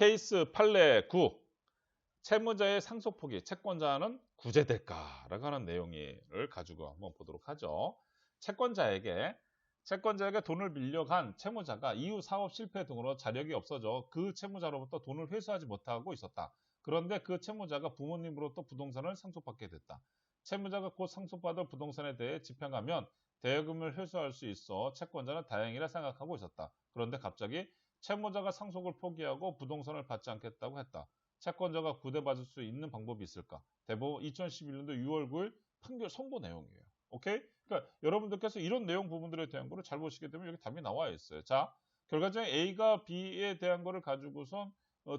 케이스 판례 9. 채무자의 상속폭이 채권자는 구제될까라고 하는 내용을 가지고 한번 보도록 하죠. 채권자에게 돈을 빌려간 채무자가 이후 사업 실패 등으로 자력이 없어져 그 채무자로부터 돈을 회수하지 못하고 있었다. 그런데 그 채무자가 부모님으로부터 부동산을 상속받게 됐다. 채무자가 곧 상속받을 부동산에 대해 집행하면 대여금을 회수할 수 있어 채권자는 다행이라 생각하고 있었다. 그런데 갑자기 채무자가 상속을 포기하고 부동산을 받지 않겠다고 했다. 채권자가 구제받을 수 있는 방법이 있을까? 대법원 2011년도 6월 9일 판결 선고 내용이에요. 오케이? 그러니까 여러분들께서 이런 내용 부분들에 대한 거를 잘 보시게 되면 여기 답이 나와 있어요. 자, 결과적으로 A가 B에 대한 거를 가지고선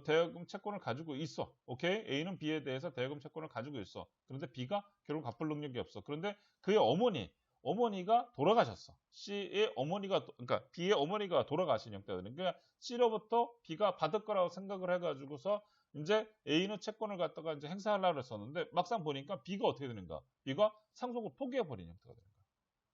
대여금 채권을 가지고 있어. 오케이? A는 B에 대해서 대여금 채권을 가지고 있어. 그런데 B가 결국 갚을 능력이 없어. 그런데 그의 어머니가 돌아가셨어. 그러니까 B의 어머니가 돌아가신 형태가 되는. 그러니까 C로부터 B가 받을 거라고 생각을 해가지고서 이제 A는 채권을 갖다가 이제 행사하려고 했었는데 막상 보니까 B가 어떻게 되는가? B가 상속을 포기해버린 형태가 되는 거야.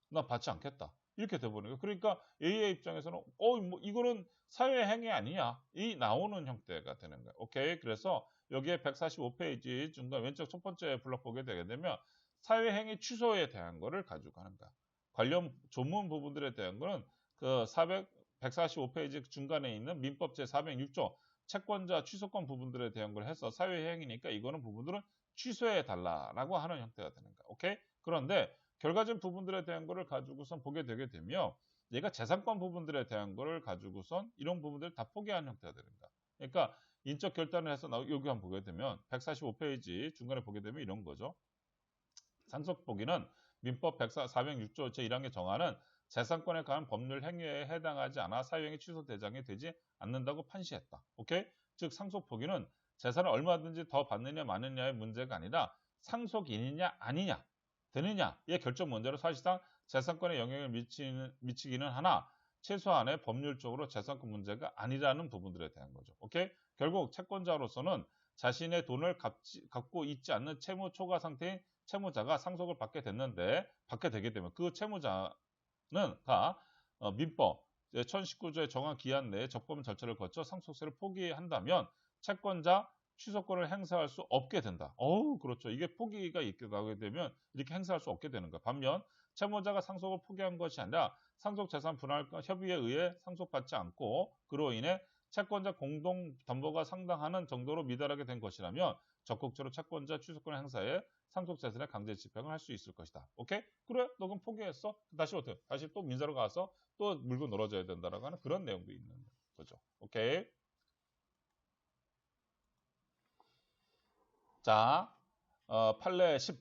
나 받지 않겠다. 이렇게 돼버리는 거야. 그러니까 A의 입장에서는 뭐 이거는 사회행위 아니냐? 이 나오는 형태가 되는 거야. 오케이. 그래서 여기에 145페이지 중간 왼쪽 첫 번째 블록 보게 되게 되면 사회행위 취소에 대한 거를 가지고 하는 거야. 관련 조문 부분들에 대한 거는 그 145페이지 중간에 있는 민법 제406조 채권자 취소권 부분들에 대한 걸 해서 사회행위니까 이거는 부분들은 취소해 달라라고 하는 형태가 되는 거야. 오케이? 그런데 결과적인 부분들에 대한 거를 가지고선 보게 되게 되면 얘가 재산권 부분들에 대한 거를 가지고선 이런 부분들을 다 포기하는 형태가 되는 거야. 그러니까 인적 결단을 해서 여기 한번 보게 되면 145페이지 중간에 보게 되면 이런 거죠. 상속 포기는 민법 406조 제1항에 정하는 재산권에 관한 법률 행위에 해당하지 않아 사유행위 취소 대상이 되지 않는다고 판시했다. 오케이? 즉 상속 포기는 재산을 얼마든지 더 받느냐 마느냐의 문제가 아니라 상속인이냐 아니냐 되느냐의 결정 문제로 사실상 재산권에 영향을 미치기는 하나 최소한의 법률적으로 재산권 문제가 아니라는 부분들에 대한 거죠. 오케이? 결국 채권자로서는 자신의 돈을 갖고 있지 않는 채무 초과 상태인 채무자가 상속을 받게 되게 되면 그 채무자는 민법 1019조의 정한 기한 내에 적법 절차를 거쳐 상속세를 포기한다면 채권자 취소권을 행사할 수 없게 된다. 그렇죠. 이게 포기가 있게 나오게 되면 이렇게 행사할 수 없게 되는 거야. 반면 채무자가 상속을 포기한 것이 아니라 상속재산 분할 협의에 의해 상속받지 않고 그로 인해 채권자 공동 담보가 상당하는 정도로 미달하게 된 것이라면 적극적으로 채권자 취소권 행사에 상속재산의 강제 집행을 할 수 있을 것이다. 오케이? 그래? 너 그럼 포기했어? 다시 어떻게? 다시 또 민사로 가서 또 물고 늘어져야 된다라고 하는 그런 내용도 있는 거죠. 오케이? 자, 판례 10.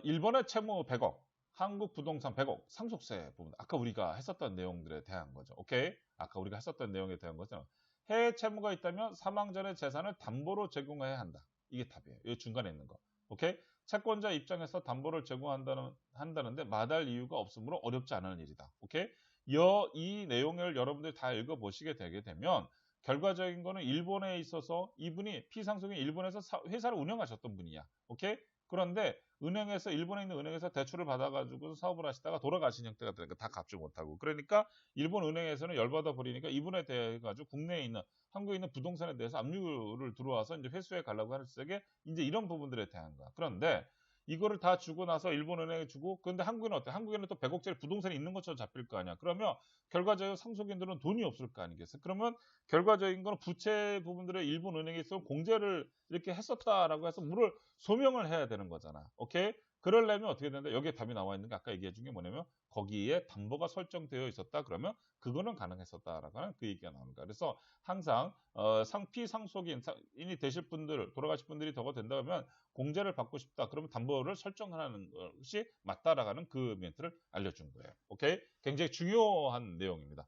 일본의 채무 100억, 한국 부동산 100억, 상속세 부분. 아까 우리가 했었던 내용들에 대한 거죠. 오케이? 아까 우리가 했었던 내용에 대한 거죠. 해외 채무가 있다면 사망 전의 재산을 담보로 제공해야 한다. 이게 답이에요. 이 중간에 있는 거. 오케이? 채권자 입장에서 담보를 제공한다는데 마다할 이유가 없으므로 어렵지 않은 일이다. 오케이? 이 내용을 여러분들이 다 읽어보시게 되게 되면 결과적인 거는 일본에 있어서 이분이 피상속인 일본에서 회사를 운영하셨던 분이야. 오케이? 그런데 일본에 있는 은행에서 대출을 받아가지고 사업을 하시다가 돌아가신 형태가 되니까 다 갚지 못하고. 그러니까 일본 은행에서는 열받아 버리니까 이분에 대해 가지고 국내에 있는 한국에 있는 부동산에 대해서 압류를 들어와서 이제 회수해 가려고 할 적에 이제 이런 부분들에 대한 거야. 그런데 이거를 다 주고 나서 일본 은행에 주고 근데 한국에는 어때? 한국에는 또 100억짜리 부동산이 있는 것처럼 잡힐 거 아니야. 그러면 결과적으로 상속인들은 돈이 없을 거 아니겠어? 그러면 결과적인 거는 부채 부분들을 일본 은행에서 공제를 이렇게 했었다라고 해서 물을 소명을 해야 되는 거잖아. 오케이? 그러려면 어떻게 된다? 여기에 답이 나와 있는 게 아까 얘기해 준 게 뭐냐면 거기에 담보가 설정되어 있었다. 그러면 그거는 가능했었다라고 하는 그 얘기가 나옵니다. 그래서 항상 피상속인이 되실 분들, 돌아가실 분들이 더 된다면 공제를 받고 싶다. 그러면 담보를 설정하는 것이 맞다라고 하는 그 멘트를 알려준 거예요. 오케이? 굉장히 중요한 내용입니다.